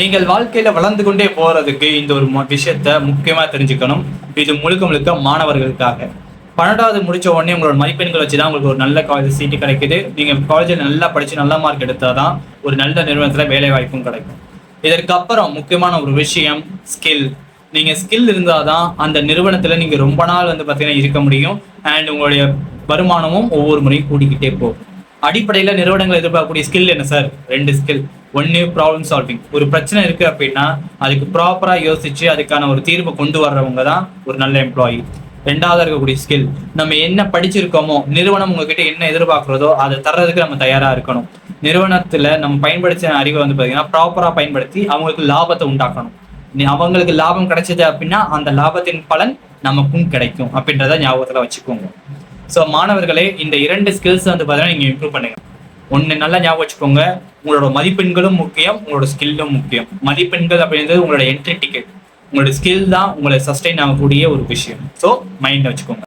நீங்கள் வாழ்க்கையில வளர்ந்து கொண்டே போறதுக்கு இந்த ஒரு விஷயத்த முக்கியமா தெரிஞ்சுக்கணும். இது முழுக்க முழுக்க மாணவர்களுக்காக. 12வது முடிச்ச உடனே உங்களோட மதிப்பெண்கள் வச்சுதான் உங்களுக்கு ஒரு நல்ல காலேஜ் சீட்டு கிடைக்குது. நீங்க காலேஜில் நல்லா படிச்சு நல்ல மார்க் எடுத்தாதான் ஒரு நல்ல நிறுவனத்துல வேலை வாய்ப்பும் கிடைக்கும். இதற்கு அப்புறம் முக்கியமான ஒரு விஷயம் ஸ்கில். நீங்க ஸ்கில் இருந்தாதான் அந்த நிறுவனத்துல நீங்க ரொம்ப நாள் பாத்தீங்கன்னா இருக்க முடியும். அண்ட் உங்களுடைய வருமானமும் ஒவ்வொரு முறையும் கூடிக்கிட்டே போகும். அடிப்படையில நிறுவனங்கள் எதிர்பார்க்கக்கூடிய ஸ்கில் என்ன சார்? 2 ஸ்கில். ஒன்னு ப்ராப்ளம் சால்விங். ஒரு பிரச்சனை இருக்கு அப்படின்னா அதுக்கு ப்ராப்பரா யோசிச்சு அதுக்கான ஒரு தீர்வை கொண்டு வர்றவங்க தான் ஒரு நல்ல எம்ப்ளாயி. 2வது இருக்கக்கூடிய ஸ்கில், நம்ம என்ன படிச்சிருக்கோமோ, நிறுவனம் உங்ககிட்ட என்ன எதிர்பார்க்கிறதோ அதை தர்றதுக்கு நம்ம தயாரா இருக்கணும். நிறுவனத்துல நம்ம பயன்படுத்தின அறிவை பாத்தீங்கன்னா ப்ராப்பரா பயன்படுத்தி அவங்களுக்கு லாபத்தை உண்டாக்கணும். அவங்களுக்கு லாபம் கிடைச்சது அப்படின்னா அந்த லாபத்தின் பலன் நமக்கும் கிடைக்கும் அப்படின்றத ஞாபகத்துல வச்சுக்கோங்க. ஸோ மாணவர்களே, இந்த 2 ஸ்கில்ஸ் பாத்தீங்கன்னா நீங்க இம்ப்ரூவ் பண்ணுங்க. ஒன்னு நல்லா ஞாபகம் வச்சுக்கோங்க, உங்களோட மதிப்பெண்களும் முக்கியம், உங்களோட ஸ்கில்லும் முக்கியம். மதிப்பெண்கள் அப்படின்றது உங்களோட என்ட்ரி டிக்கெட். உங்களோட ஸ்கில் தான் உங்களை சஸ்டெயின் ஆகக்கூடிய ஒரு விஷயம். ஸோ மைண்ட்ல வச்சுக்கோங்க.